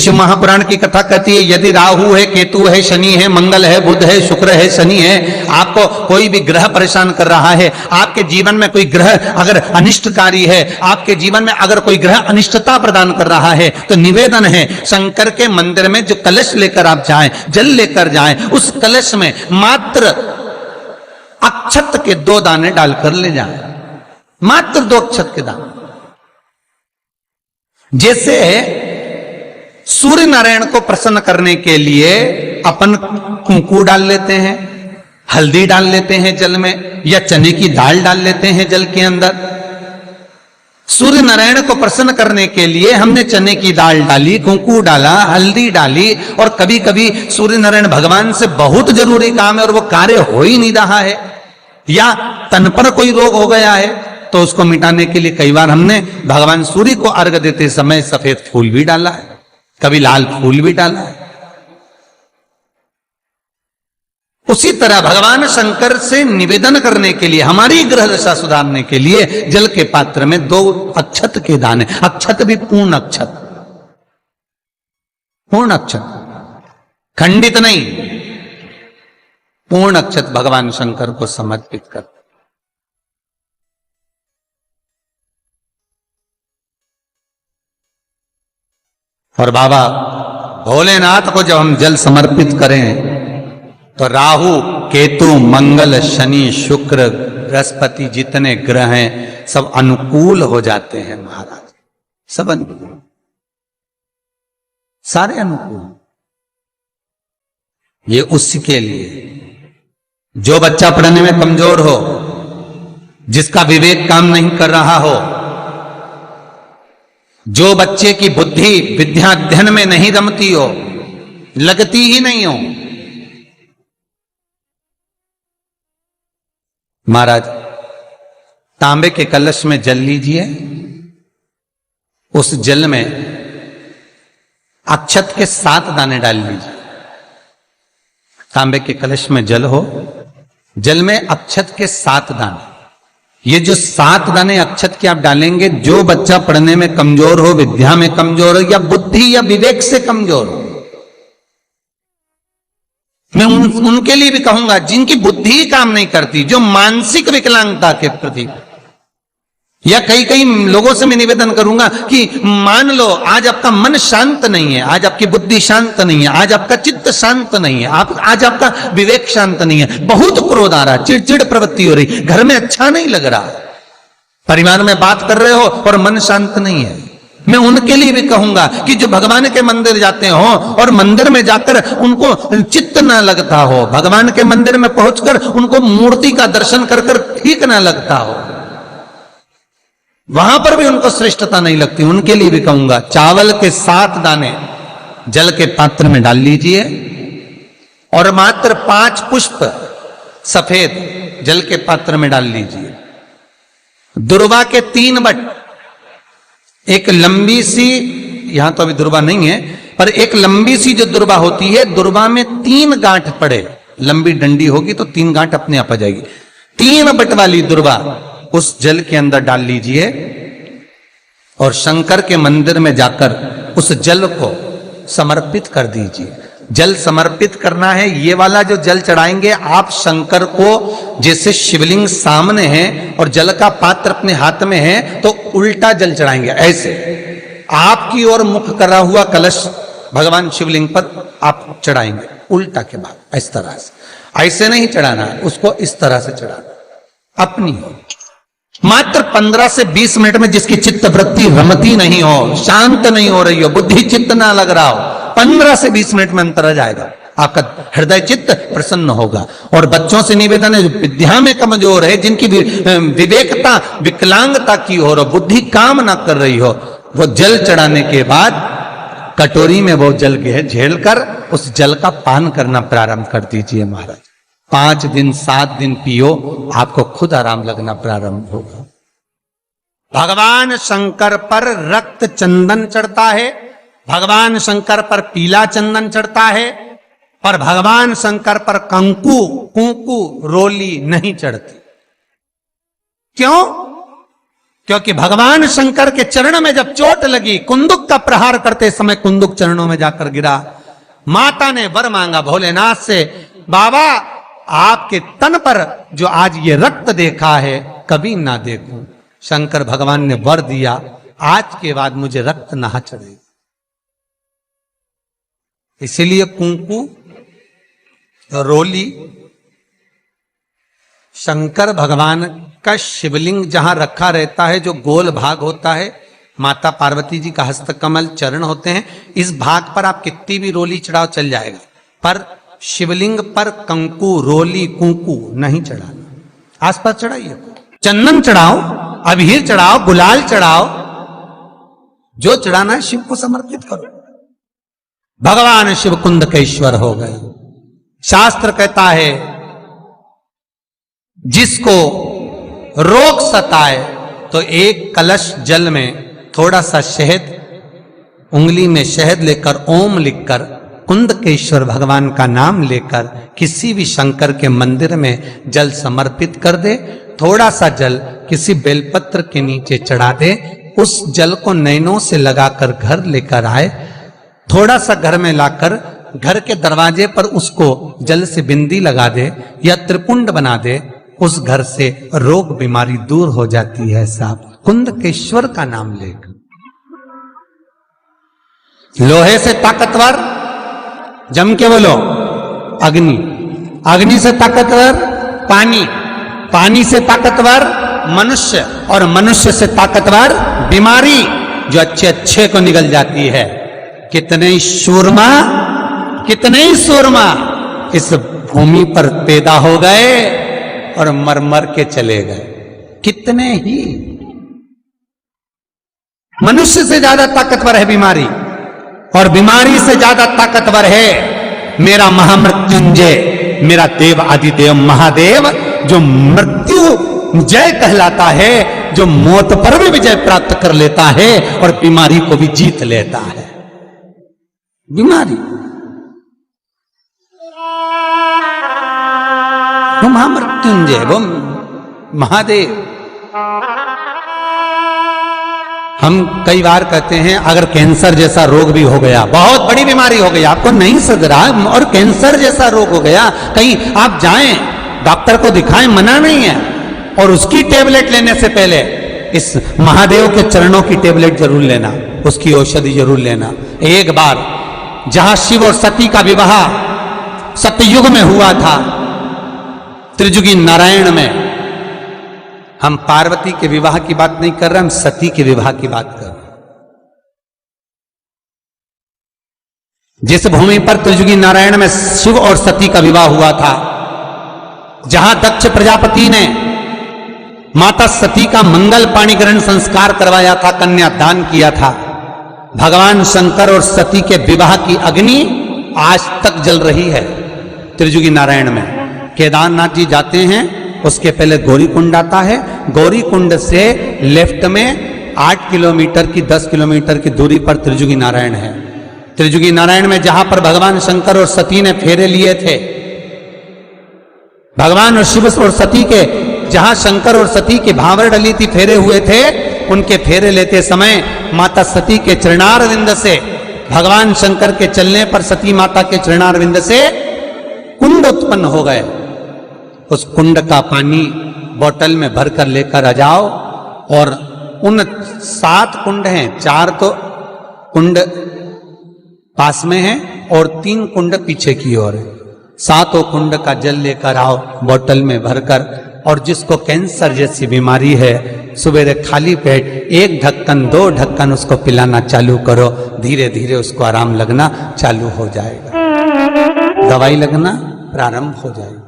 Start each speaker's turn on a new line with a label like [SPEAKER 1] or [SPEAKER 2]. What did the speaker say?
[SPEAKER 1] शिव महापुराण की कथा कहती है, यदि राहु है, केतु है, शनि है, मंगल है, बुध है, शुक्र है, शनि है, आपको कोई भी ग्रह परेशान कर रहा है, आपके जीवन में कोई ग्रह अगर अनिष्टकारी है, आपके जीवन में अगर कोई ग्रह अनिष्टता प्रदान कर रहा है, तो निवेदन है शंकर के मंदिर में जो कलश लेकर आप जाएं, जल लेकर जाएं, उस कलश में मात्र अक्षत के 2 दाने डालकर ले जाएं, मात्र 2 अक्षत के दाने। जैसे सूर्य नारायण को प्रसन्न करने के लिए अपन कुंकू डाल लेते हैं, हल्दी डाल लेते हैं जल में, या चने की दाल डाल लेते हैं जल के अंदर। सूर्य नारायण को प्रसन्न करने के लिए हमने चने की दाल डाली, कुंकू डाला, हल्दी डाली, और कभी कभी सूर्य नारायण भगवान से बहुत जरूरी काम है और वो कार्य हो ही नहीं रहा है, या तन पर कोई रोग हो गया है, तो उसको मिटाने के लिए कई बार हमने भगवान सूर्य को अर्घ देते समय सफेद फूल भी डाला है, कभी लाल फूल भी डाला है। उसी तरह भगवान शंकर से निवेदन करने के लिए, हमारी ग्रह दशा सुधारने के लिए जल के पात्र में 2 अक्षत के दाने, अक्षत भी पूर्ण अक्षत, पूर्ण अक्षत, खंडित नहीं, पूर्ण अक्षत भगवान शंकर को समर्पित कर। और बाबा भोलेनाथ को जब हम जल समर्पित करें तो राहु, केतु, मंगल, शनि, शुक्र, बृहस्पति जितने ग्रह हैं सब अनुकूल हो जाते हैं महाराज, सब अनुकूल, सारे अनुकूल। ये उसके लिए जो बच्चा पढ़ने में कमजोर हो, जिसका विवेक काम नहीं कर रहा हो, जो बच्चे की बुद्धि विद्या अध्ययन में नहीं रमती हो, लगती ही नहीं हो, महाराज तांबे के कलश में जल लीजिए, उस जल में अक्षत के 7 दाने डाल लीजिए। तांबे के कलश में जल हो, जल में अक्षत के 7 दाने, ये जो 7 दाने अक्षत के आप डालेंगे, जो बच्चा पढ़ने में कमजोर हो, विद्या में कमजोर हो, या बुद्धि या विवेक से कमजोर हो, मैं उनके लिए भी कहूंगा जिनकी बुद्धि ही काम नहीं करती, जो मानसिक विकलांगता के प्रति, या कई लोगों से मैं निवेदन करूंगा कि मान लो आज आपका मन शांत नहीं है, आज आपकी बुद्धि शांत नहीं है, आज आपका चित्त शांत नहीं है, आज आपका विवेक शांत नहीं है, बहुत क्रोध आ रहा है, चिड़चिड़ प्रवृत्ति हो रही, घर में अच्छा नहीं लग रहा, परिवार में बात कर रहे हो और मन शांत नहीं है, मैं उनके लिए भी कहूंगा कि जो भगवान के मंदिर जाते हो और मंदिर में जाकर उनको चित्त ना लगता हो, भगवान के मंदिर में पहुंचकर उनको मूर्ति का दर्शन कर कर ठीक ना लगता हो, वहां पर भी उनको श्रेष्ठता नहीं लगती, उनके लिए भी कहूंगा चावल के 7 दाने जल के पात्र में डाल लीजिए और मात्र 5 पुष्प सफेद जल के पात्र में डाल लीजिए। दुर्वा के 3 बट, एक लंबी सी, यहां तो अभी दुर्वा नहीं है, पर एक लंबी सी जो दुर्वा होती है, दुर्वा में 3 गांठ पड़े, लंबी डंडी होगी तो 3 गांठ अपने आप आ जाएगी, 3 बट वाली दुर्वा उस जल के अंदर डाल लीजिए और शंकर के मंदिर में जाकर उस जल को समर्पित कर दीजिए। जल समर्पित करना है, ये वाला जो जल चढ़ाएंगे आप शंकर को, जैसे शिवलिंग सामने है और जल का पात्र अपने हाथ में है, तो उल्टा जल चढ़ाएंगे, ऐसे आपकी ओर मुख करा हुआ कलश भगवान शिवलिंग पर आप चढ़ाएंगे, उल्टा के बाद, इस तरह से, ऐसे नहीं चढ़ाना है उसको, इस तरह से चढ़ाना अपनी हो। मात्र 15 से 20 मिनट में जिसकी चित्त वृत्ति रमती नहीं हो, शांत नहीं हो रही हो, बुद्धि चित्त ना लग रहा हो, 15 से 20 मिनट में अंतर आ जाएगा, आपका हृदय चित्त प्रसन्न होगा। और बच्चों से निवेदन है, जो विद्या में कमजोर है, जिनकी विवेकता विकलांगता की हो और बुद्धि काम ना कर रही हो, वो जल चढ़ाने के बाद कटोरी में वो जल के झेल कर उस जल का पान करना प्रारंभ कर दीजिए महाराज। 5 दिन 7 दिन पियो, आपको खुद आराम लगना प्रारंभ होगा। भगवान शंकर पर रक्त चंदन चढ़ता है, भगवान शंकर पर पीला चंदन चढ़ता है, पर भगवान शंकर पर कुंकू रोली नहीं चढ़ती। क्यों? क्योंकि भगवान शंकर के चरण में जब चोट लगी, कुंदुक का प्रहार करते समय कुंदुक चरणों में जाकर गिरा। माता ने वर मांगा भोलेनाथ से, बाबा आपके तन पर जो आज ये रक्त देखा है कभी ना देखूं। शंकर भगवान ने वर दिया, आज के बाद मुझे रक्त ना चढ़ेगा। इसीलिए कुंकू रोली शंकर भगवान का शिवलिंग जहां रखा रहता है, जो गोल भाग होता है, माता पार्वती जी का हस्तकमल चरण होते हैं, इस भाग पर आप कितनी भी रोली चढ़ाओ चल जाएगा, पर शिवलिंग पर कंकु रोली कुंकू नहीं चढ़ाना। आसपास चढ़ाइए, चंदन चढ़ाओ, अबीर चढ़ाओ, गुलाल चढ़ाओ, जो चढ़ाना है शिव को समर्पित करो। भगवान शिव कुंद के ईश्वर हो गए। शास्त्र कहता है जिसको रोग सताए तो एक कलश जल में थोड़ा सा शहद, उंगली में शहद लेकर ओम लिखकर कुंदकेश्वर भगवान का नाम लेकर किसी भी शंकर के मंदिर में जल समर्पित कर दे। थोड़ा सा जल किसी बेलपत्र के नीचे चढ़ा दे, उस जल को नैनों से लगाकर घर लेकर आए, थोड़ा सा घर में लाकर घर के दरवाजे पर उसको जल से बिंदी लगा दे या त्रिपुंड बना दे, उस घर से रोग बीमारी दूर हो जाती है। साहब कुंदकेश्वर का नाम लेकर। लोहे से ताकतवर, जम के बोलो, अग्नि, अग्नि से ताकतवर पानी, पानी से ताकतवर मनुष्य, और मनुष्य से ताकतवर बीमारी जो अच्छे अच्छे को निगल जाती है। कितने सूरमा, कितने सूरमा इस भूमि पर पैदा हो गए और मर मर के चले गए। कितने ही। मनुष्य से ज्यादा ताकतवर है बीमारी, और बीमारी से ज्यादा ताकतवर है मेरा महामृत्युंजय, मेरा देव आदिदेव महादेव, जो मृत्यु जय कहलाता है, जो मौत पर भी विजय प्राप्त कर लेता है और बीमारी को भी जीत लेता है। बीमारी वो महामृत्युंजय, वो महादेव। हम कई बार कहते हैं अगर कैंसर जैसा रोग भी हो गया, बहुत बड़ी बीमारी हो गई, आपको नहीं सज रहा और कैंसर जैसा रोग हो गया, कहीं आप जाएं डॉक्टर को दिखाएं, मना नहीं है, और उसकी टेबलेट लेने से पहले इस महादेव के चरणों की टेबलेट जरूर लेना, उसकी औषधि जरूर लेना। एक बार जहां शिव और सती का विवाह सतयुग में हुआ था, त्रिजुगी नारायण में, हम पार्वती के विवाह की बात नहीं कर रहे, हम सती के विवाह की बात कर रहे। जिस भूमि पर त्रिजुगी नारायण में शिव और सती का विवाह हुआ था, जहां दक्ष प्रजापति ने माता सती का मंगल पाणी ग्रहण संस्कार करवाया था, कन्यादान किया था, भगवान शंकर और सती के विवाह की अग्नि आज तक जल रही है त्रिजुगी नारायण में। केदारनाथ जी जाते हैं, उसके पहले गौरी कुंड आता है, गौरी कुंड से लेफ्ट में 8 किलोमीटर की 10 किलोमीटर की दूरी पर त्रिजुगी नारायण है। त्रिजुगी नारायण में जहां पर भगवान शंकर और सती ने फेरे लिए थे, भगवान और शिव और सती के, जहां शंकर और सती की भांवर डली थी, फेरे हुए थे, उनके फेरे लेते समय माता सती के चरणारविंद से, भगवान शंकर के चलने पर सती माता के चरणारविंद से कुंड उत्पन्न हो गए। उस कुंड का पानी बोतल में भरकर लेकर आ जाओ, और उन 7 कुंड हैं, 4 तो कुंड पास में हैं और 3 कुंड पीछे की ओर है। 7 कुंड का जल लेकर आओ बोतल में भरकर, और जिसको कैंसर जैसी बीमारी है, सुबह खाली पेट 1 ढक्कन 2 ढक्कन उसको पिलाना चालू करो, धीरे धीरे उसको आराम लगना चालू हो जाएगा, दवाई लगना प्रारंभ हो जाएगी।